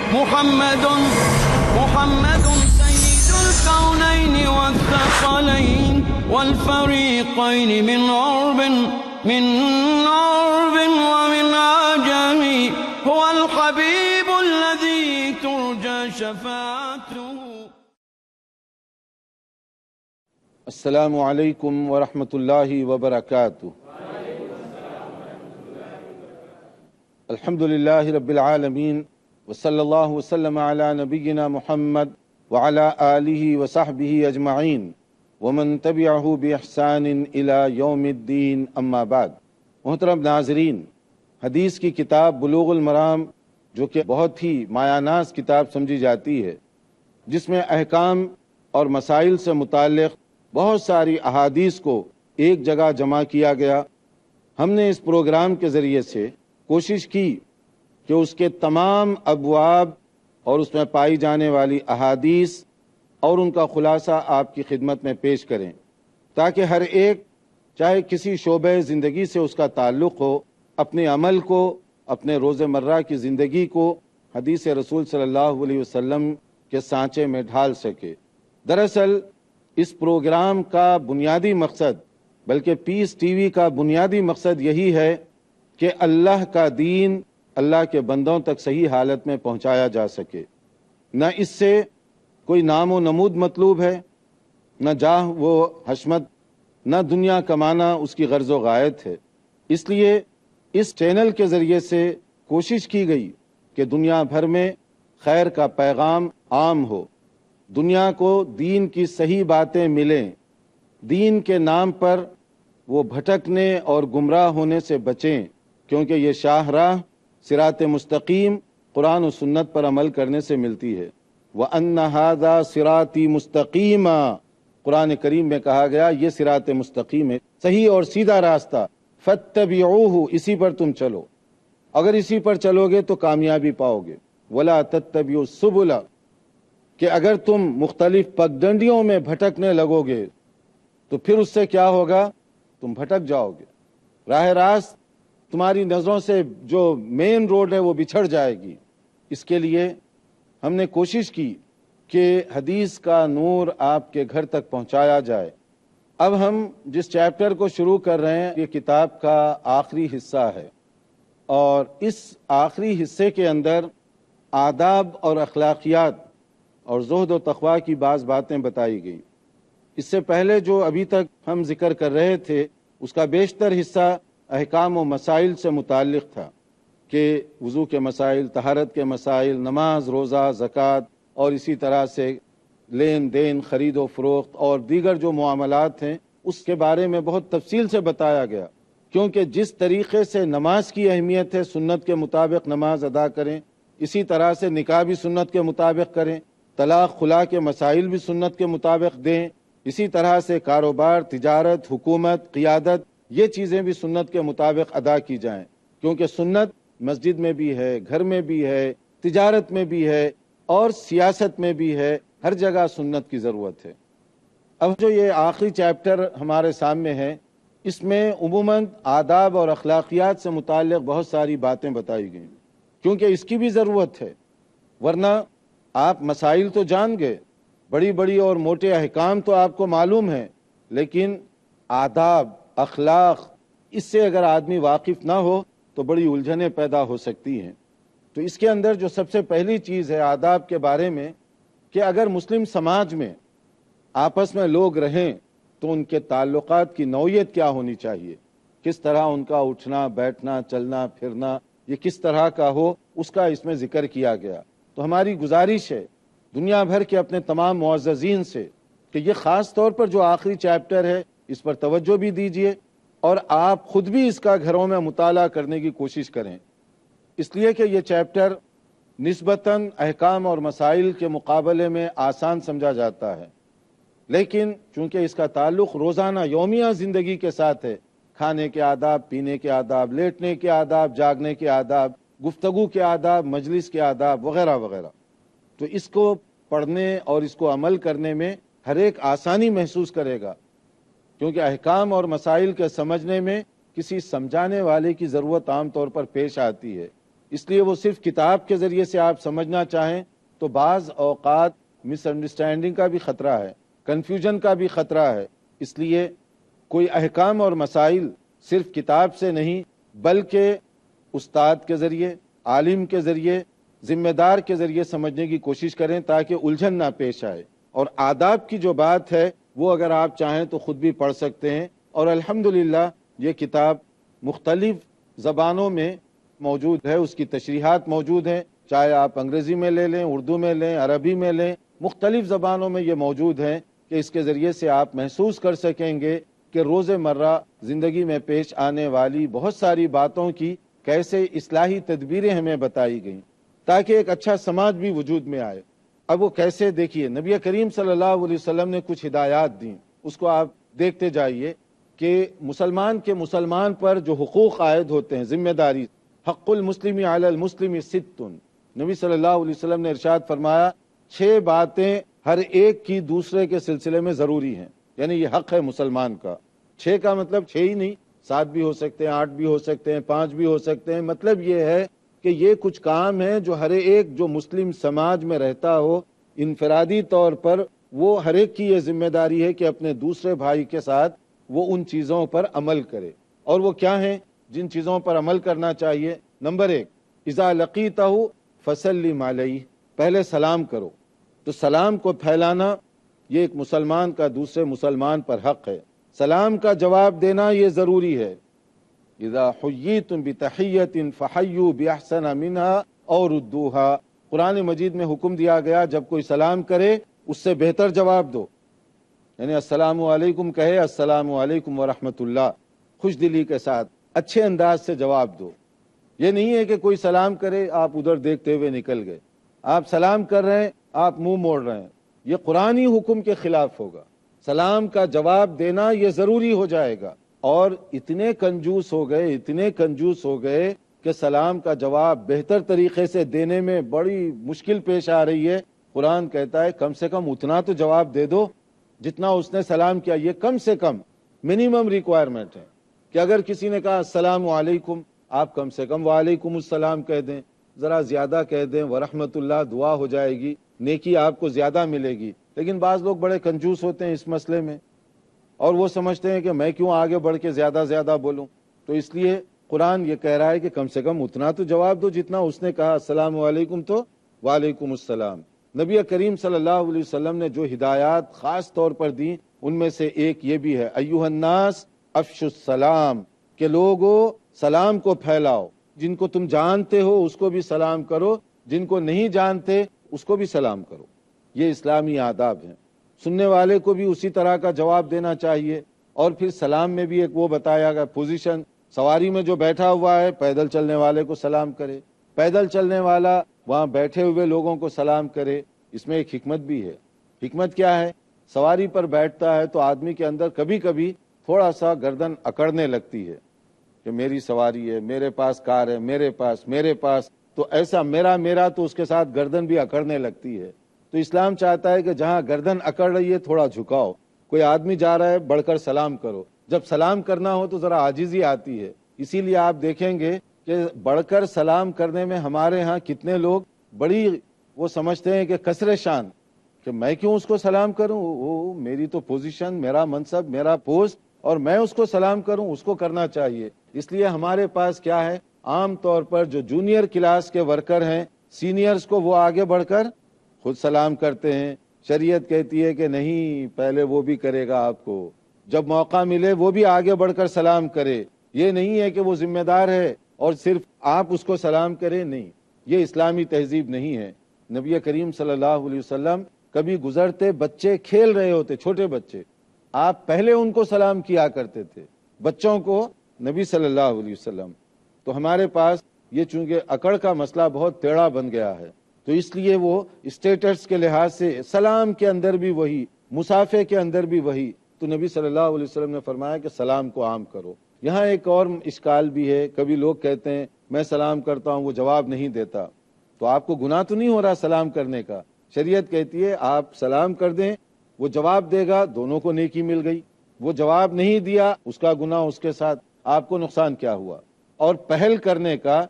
محمد سيد الكونين والثقلين والفريقين من عرب ومن عجم، هو الحبيب الذي ترجى شفاعته. السلام علیکم ورحمۃ اللہ وبرکاتہ. الحمد للہ رب العالمین وصلی اللہ وسلم علی نبینا محمد وعلی آلہ وصحبہ اجمعین ومن تبعہ باحسان الی یوم الدین، اما بعد. محترم ناظرین، حدیث کی کتاب بلوغ المرام جو کہ بہت ہی مایہ ناز کتاب سمجھی جاتی ہے، جس میں احکام اور مسائل سے متعلق بہت ساری احادیث کو ایک جگہ جمع کیا گیا. ہم نے اس پروگرام کے ذریعے سے کوشش کی کہ اس کے تمام ابواب اور اس میں پائی جانے والی احادیث اور ان کا خلاصہ آپ کی خدمت میں پیش کریں، تاکہ ہر ایک چاہے کسی شعبہ زندگی سے اس کا تعلق ہو، اپنے عمل کو، اپنے روزمرہ کی زندگی کو حدیث رسول صلی اللہ علیہ وسلم کے سانچے میں ڈھال سکے. دراصل اس پروگرام کا بنیادی مقصد، بلکہ پیس ٹی وی کا بنیادی مقصد یہی ہے کہ اللہ کا دین اللہ کے بندوں تک صحیح حالت میں پہنچایا جا سکے. نہ اس سے کوئی نام و نمود مطلوب ہے، نہ جاہ و حشمت، نہ دنیا کمانا اس کی غرض و غایت ہے. اس لیے اس چینل کے ذریعے سے کوشش کی گئی کہ دنیا بھر میں خیر کا پیغام عام ہو، دنیا کو دین کی صحیح باتیں ملیں، دین کے نام پر وہ بھٹکنے اور گمراہ ہونے سے بچیں، کیونکہ یہ شاہراہ صراط مستقیم قرآن و سنت پر عمل کرنے سے ملتی ہے. وَأَنَّ هَذَا صِرَاطِي مُسْتَقِيمًا، قرآن کریم میں کہا گیا یہ صراط مستقیم ہے، صحیح اور سیدھا راستہ. فَاتَّبِعُوهُ، اسی پر تم چلو. اگر اسی پر چلو گے تو کامیابی پاؤ گے. وَلَا تَتَّبِعُوا السُّبُلَ، کہ اگر تم مختلف پگڈنڈیوں میں بھٹکنے لگو گے تو پھر اس سے کیا ہوگا؟ تم بھٹک جاؤ گے. راہ راست تمہاری نظروں سے جو مین روڈ ہے وہ بچھڑ جائے گی. اس کے لیے ہم نے کوشش کی کہ حدیث کا نور آپ کے گھر تک پہنچایا جائے. اب ہم جس چیپٹر کو شروع کر رہے ہیں یہ کتاب کا آخری حصہ ہے، اور اس آخری حصے کے اندر آداب اور اخلاقیات اور زہد و تقوی کی بعض باتیں بتائی گئی. اس سے پہلے جو ابھی تک ہم ذکر کر رہے تھے اس کا بیشتر حصہ احکام و مسائل سے متعلق تھا، کہ وضو کے مسائل، طہارت کے مسائل، نماز، روزہ، زکوٰۃ، اور اسی طرح سے لین دین، خرید و فروخت اور دیگر جو معاملات ہیں اس کے بارے میں بہت تفصیل سے بتایا گیا. کیونکہ جس طریقے سے نماز کی اہمیت ہے، سنت کے مطابق نماز ادا کریں، اسی طرح سے نکاح بھی سنت کے مطابق کریں، طلاق خلا کے مسائل بھی سنت کے مطابق دیں، اسی طرح سے کاروبار، تجارت، حکومت، قیادت، یہ چیزیں بھی سنت کے مطابق ادا کی جائیں. کیونکہ سنت مسجد میں بھی ہے، گھر میں بھی ہے، تجارت میں بھی ہے اور سیاست میں بھی ہے، ہر جگہ سنت کی ضرورت ہے. اب جو یہ آخری چیپٹر ہمارے سامنے ہے اس میں عموماً آداب اور اخلاقیات سے متعلق بہت ساری باتیں بتائی گئیں، کیونکہ اس کی بھی ضرورت ہے. ورنہ آپ مسائل تو جان گئے، بڑی بڑی اور موٹے احکام تو آپ کو معلوم ہیں، لیکن آداب، اخلاق، اس سے اگر آدمی واقف نہ ہو تو بڑی الجھنیں پیدا ہو سکتی ہیں. تو اس کے اندر جو سب سے پہلی چیز ہے آداب کے بارے میں، کہ اگر مسلم سماج میں آپس میں لوگ رہیں تو ان کے تعلقات کی نوعیت کیا ہونی چاہیے، کس طرح ان کا اٹھنا بیٹھنا چلنا پھرنا یہ کس طرح کا ہو، اس کا اس میں ذکر کیا گیا. تو ہماری گزارش ہے دنیا بھر کے اپنے تمام معززین سے کہ یہ خاص طور پر جو آخری چیپٹر ہے اس پر توجہ بھی دیجیے، اور آپ خود بھی اس کا گھروں میں مطالعہ کرنے کی کوشش کریں. اس لیے کہ یہ چیپٹر نسبتاً احکام اور مسائل کے مقابلے میں آسان سمجھا جاتا ہے، لیکن چونکہ اس کا تعلق روزانہ یومیہ زندگی کے ساتھ ہے، کھانے کے آداب، پینے کے آداب، لیٹنے کے آداب، جاگنے کے آداب، گفتگو کے آداب، مجلس کے آداب وغیرہ وغیرہ، تو اس کو پڑھنے اور اس کو عمل کرنے میں ہر ایک آسانی محسوس کرے گا. کیونکہ احکام اور مسائل کے سمجھنے میں کسی سمجھانے والے کی ضرورت عام طور پر پیش آتی ہے. اس لیے وہ صرف کتاب کے ذریعے سے آپ سمجھنا چاہیں تو بعض اوقات مس انڈرسٹینڈنگ کا بھی خطرہ ہے، کنفیوژن کا بھی خطرہ ہے۔ اس لیے کوئی احکام اور مسائل صرف کتاب سے نہیں بلکہ استاد کے ذریعے، عالم کے ذریعے، ذمہ دار کے ذریعے سمجھنے کی کوشش کریں تاکہ الجھن نہ پیش آئے۔ اور آداب کی جو بات ہے وہ اگر آپ چاہیں تو خود بھی پڑھ سکتے ہیں، اور الحمدللہ یہ کتاب مختلف زبانوں میں موجود ہے، اس کی تشریحات موجود ہیں، چاہے آپ انگریزی میں لے لیں، اردو میں لیں، عربی میں لیں، مختلف زبانوں میں یہ موجود ہیں کہ اس کے ذریعے سے آپ محسوس کر سکیں گے کہ روز مرہ زندگی میں پیش آنے والی بہت ساری باتوں کی کیسے اصلاحی تدبیریں ہمیں بتائی گئیں تاکہ ایک اچھا سماج بھی وجود میں آئے۔ اب وہ کیسے، دیکھیے نبی کریم صلی اللہ علیہ وسلم نے کچھ ہدایات دیں، اس کو آپ دیکھتے جائیے کہ مسلمان پر جو حقوق عائد ہوتے ہیں، ذمہ داری، حق المسلم علی المسلم ست، نبی صلی اللہ علیہ وسلم نے ارشاد فرمایا 6 باتیں ہر ایک کی دوسرے کے سلسلے میں ضروری ہیں، یعنی یہ حق ہے مسلمان کا۔ 6 کا مطلب 6 ہی نہیں، 7 بھی ہو سکتے ہیں، 8 بھی ہو سکتے ہیں، 5 بھی ہو سکتے ہیں۔ مطلب یہ ہے کہ یہ کچھ کام ہیں جو ہر ایک جو مسلم سماج میں رہتا ہو انفرادی طور پر، وہ ہر ایک کی یہ ذمہ داری ہے کہ اپنے دوسرے بھائی کے ساتھ وہ ان چیزوں پر عمل کرے۔ اور وہ کیا ہیں جن چیزوں پر عمل کرنا چاہیے؟ نمبر 1، اذا لقیتہ فسلم علیہ، پہلے سلام کرو۔ تو سلام کو پھیلانا یہ ایک مسلمان کا دوسرے مسلمان پر حق ہے، سلام کا جواب دینا یہ ضروری ہے۔ اذا حییتم بتحیۃ فحیوا باحسن منها او ردوها، قرآن مجید میں حکم دیا گیا جب کوئی سلام کرے اس سے بہتر جواب دو، یعنی السلام علیکم کہے السلام علیکم ورحمۃ اللہ، خوش دلی کے ساتھ اچھے انداز سے جواب دو۔ یہ نہیں ہے کہ کوئی سلام کرے آپ ادھر دیکھتے ہوئے نکل گئے، آپ سلام کر رہے ہیں آپ منہ موڑ رہے ہیں، یہ قرآنی حکم کے خلاف ہوگا۔ سلام کا جواب دینا یہ ضروری ہو جائے گا۔ اور اتنے کنجوس ہو گئے کہ سلام کا جواب بہتر طریقے سے دینے میں بڑی مشکل پیش آ رہی ہے۔ قرآن کہتا ہے کم سے کم اتنا تو جواب دے دو جتنا اس نے سلام کیا۔ یہ کم سے کم منیمم ریکوائرمنٹ ہے کہ اگر کسی نے کہا السلام علیکم، آپ کم سے کم وعلیکم السلام کہہ دیں، ذرا زیادہ کہہ دیں ورحمت اللہ، دعا ہو جائے گی، نیکی آپ کو زیادہ ملے گی۔ لیکن بعض لوگ بڑے کنجوس ہوتے ہیں اس مسئلے میں، اور وہ سمجھتے ہیں کہ میں کیوں آگے بڑھ کے زیادہ بولوں۔ تو اس لیے قرآن یہ کہہ رہا ہے کہ کم سے کم اتنا تو جواب دو جتنا اس نے کہا السلام علیکم تو وعلیکم السلام۔ نبی کریم صلی اللہ علیہ وسلم نے جو ہدایات خاص طور پر دی ان میں سے ایک یہ بھی ہے، ایھا الناس افشوا السلام، کہ لوگو سلام کو پھیلاؤ، جن کو تم جانتے ہو اس کو بھی سلام کرو، جن کو نہیں جانتے اس کو بھی سلام کرو۔ یہ اسلامی آداب ہیں، سننے والے کو بھی اسی طرح کا جواب دینا چاہیے۔ اور پھر سلام میں بھی ایک وہ بتایا گیا پوزیشن، سواری میں جو بیٹھا ہوا ہے پیدل چلنے والے کو سلام کرے، پیدل چلنے والا وہاں بیٹھے ہوئے لوگوں کو سلام کرے۔ اس میں ایک حکمت بھی ہے۔ حکمت کیا ہے؟ سواری پر بیٹھتا ہے تو آدمی کے اندر کبھی کبھی تھوڑا سا گردن اکڑنے لگتی ہے کہ میری سواری ہے، میرے پاس کار ہے، میرے پاس تو ایسا میرا تو اس کے ساتھ گردن بھی اکڑنے لگتی ہے۔ تو اسلام چاہتا ہے کہ جہاں گردن اکڑ رہی ہے تھوڑا جھکاؤ، کوئی آدمی جا رہا ہے بڑھ کر سلام کرو۔ جب سلام کرنا ہو تو ذرا عاجزی آتی ہے، اسی لیے آپ دیکھیں گے کہ بڑھ کر سلام کرنے میں ہمارے ہاں کتنے لوگ بڑی وہ سمجھتے ہیں کہ کسر شان، کہ میں کیوں اس کو سلام کروں، وہ میری تو پوزیشن، میرا منصب، میرا پوسٹ، اور میں اس کو سلام کروں، اس کو کرنا چاہیے۔ اس لیے ہمارے پاس کیا ہے، عام طور پر جو جونیئر کلاس کے ورکر ہیں، سینئرز کو وہ آگے بڑھ کر خود سلام کرتے ہیں۔ شریعت کہتی ہے کہ نہیں، پہلے وہ بھی کرے گا آپ کو، جب موقع ملے وہ بھی آگے بڑھ کر سلام کرے۔ یہ نہیں ہے کہ وہ ذمہ دار ہے اور صرف آپ اس کو سلام کریں، نہیں، یہ اسلامی تہذیب نہیں ہے۔ نبی کریم صلی اللہ علیہ وسلم کبھی گزرتے بچے کھیل رہے ہوتے، چھوٹے بچے، آپ پہلے ان کو سلام کیا کرتے تھے، بچوں کو نبی صلی اللہ علیہ وسلم۔ تو ہمارے پاس یہ چونکہ اکڑ کا مسئلہ بہت ٹیڑھا بن گیا ہے، تو اس لیے وہ اسٹیٹس کے لحاظ سے سلام کے اندر بھی وہی، مسافے کے اندر بھی وہی۔ تو نبی صلی اللہ علیہ وسلم نے فرمایا کہ سلام کو عام کرو۔ یہاں ایک اور اشکال بھی ہے، کبھی لوگ کہتے ہیں میں سلام کرتا ہوں وہ جواب نہیں دیتا، تو آپ کو گناہ تو نہیں ہو رہا سلام کرنے کا؟ شریعت کہتی ہے آپ سلام کر دیں، وہ جواب دے گا، دونوں کو نیکی مل گئی۔ وہ جواب نہیں دیا، اس کا گناہ اس کے ساتھ، آپ کو نقصان کیا ہوا؟ اور پہل کرنے کا